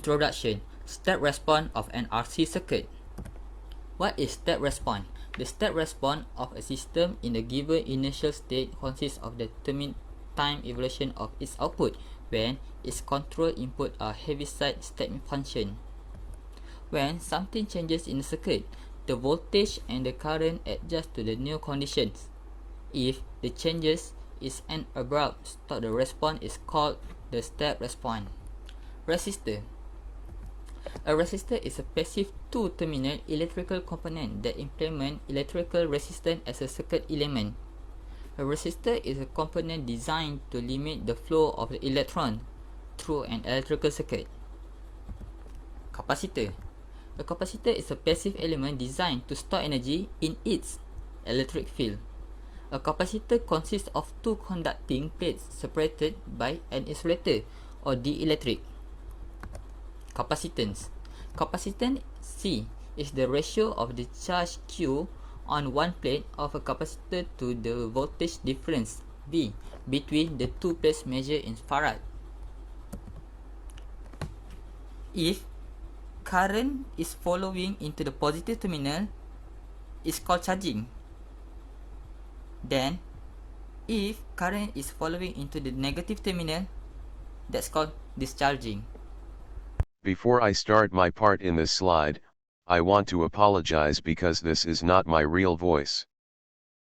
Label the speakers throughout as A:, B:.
A: Introduction. Step response of an RC circuit. What is step response? The step response of a system in a given initial state consists of the determined time evolution of its output when its control input are heaviside step function. When something changes in the circuit, the voltage and the current adjust to the new conditions. If the changes is an abrupt stop, the response is called the step response. Resistor. A resistor is a passive two-terminal electrical component that implements electrical resistance as a circuit element. A resistor is a component designed to limit the flow of the electron through an electrical circuit. Capacitor. A capacitor is a passive element designed to store energy in its electric field. A capacitor consists of two conducting plates separated by an insulator or dielectric. Capacitance. Capacitance C is the ratio of the charge Q on one plate of a capacitor to the voltage difference V between the two plates measured in farad. If current is flowing into the positive terminal, it's called charging. Then, if current is flowing into the negative terminal, that's called discharging.
B: Before I start my part in this slide, I want to apologize because this is not my real voice.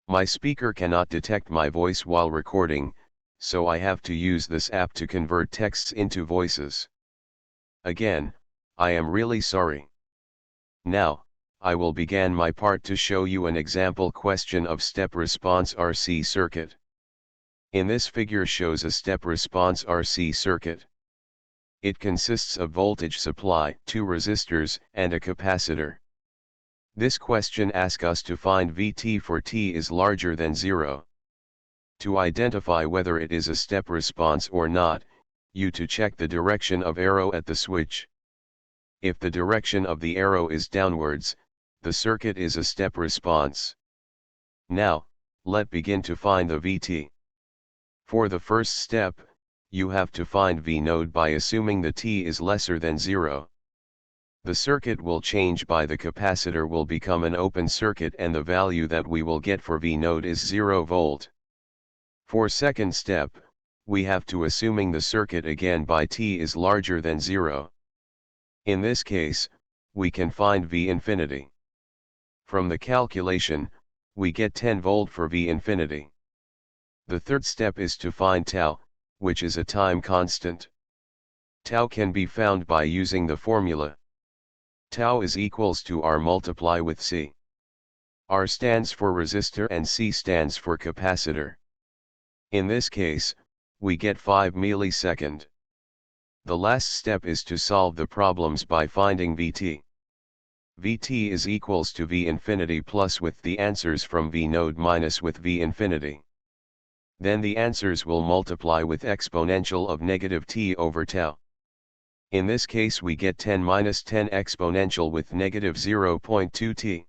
B: My speaker cannot detect my voice while recording, so I have to use this app to convert texts into voices. Again, I am really sorry. Now, I will begin my part to show you an example question of step response RC circuit. In this figure shows a step response RC circuit. It consists of voltage supply, two resistors, and a capacitor. This question asks us to find Vt for t is larger than 0. To identify whether it is a step response or not, you to check the direction of arrow at the switch. If the direction of the arrow is downwards, the circuit is a step response. Now, let's begin to find the Vt. For the first step, you have to find V node by assuming the t is lesser than 0. The circuit will change by the capacitor will become an open circuit and the value that we will get for V node is 0 volt. For second step, we have to assuming the circuit again by t is larger than 0. In this case, we can find V infinity. From the calculation, we get 10 volt for V infinity. The third step is to find tau, which is a time constant. Tau can be found by using the formula. Tau is equals to R multiply with C. R stands for resistor and C stands for capacitor. In this case, we get 5 millisecond. The last step is to solve the problems by finding Vt. Vt is equals to V infinity plus with the answers from V node minus with V infinity. Then the answers will multiply with exponential of negative t over tau. In this case we get 10 minus 10 exponential with negative 0.2 t.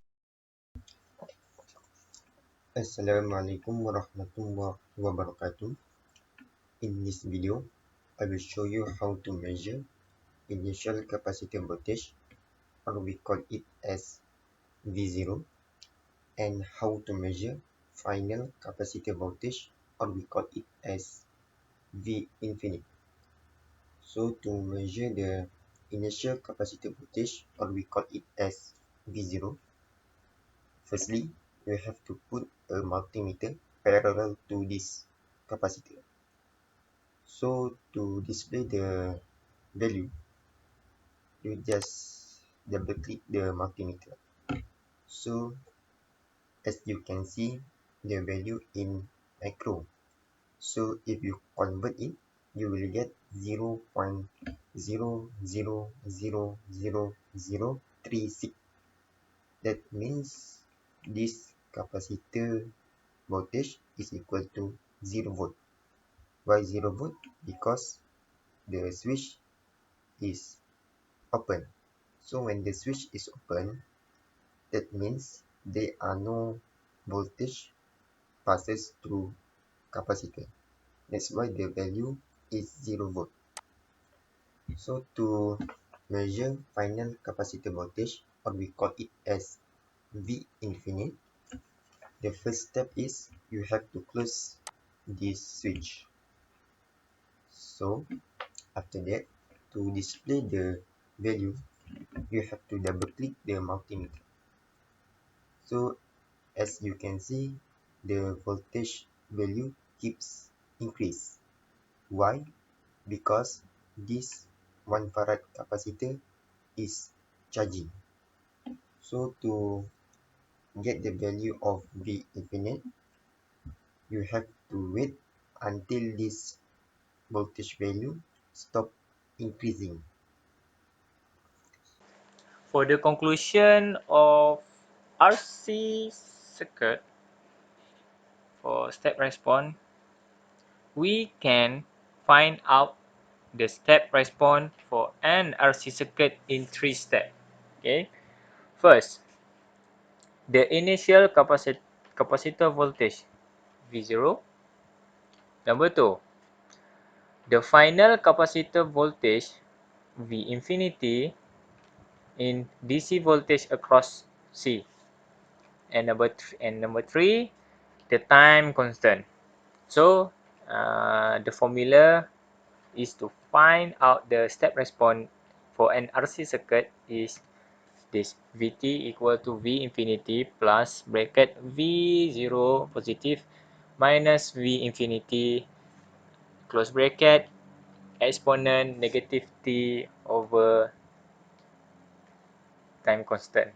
C: Assalamualaikum warahmatullahi wabarakatuh. In this video, I will show you how to measure initial capacitor voltage, or we call it as V0, and how to measure final capacitor voltage, or we call it as V infinite. So to measure the initial capacitor voltage, or we call it as V0, firstly, we have to put a multimeter parallel to this capacitor. So to display the value, you just double click the multimeter. So as you can see, the value in micro. So if you convert it, you will get 0.00000036. That means this capacitor voltage is equal to 0 volt. Why 0 volt? Because the switch is open. So when the switch is open, that means there are no voltage passes through capacitor. That's why the value is 0 volt. So to measure final capacitor voltage, or we call it as V infinite, the first step is you have to close this switch. So after that, to display the value, you have to double click the multimeter. So as you can see, the voltage value keeps increase. Why? Because this 1 farad capacitor is charging. So to get the value of V infinite, you have to wait until this voltage value stop increasing.
D: For the conclusion of RC circuit for step response, we can find out the step response for an RC circuit in 3 steps. Okay. First, the initial capacitor voltage V0. Number 2, the final capacitor voltage V infinity in DC voltage across C. And number 3, the time constant. So the formula is to find out the step response for an RC circuit is this: Vt equal to V infinity plus bracket V0 positive minus V infinity close bracket exponent negative T over time constant.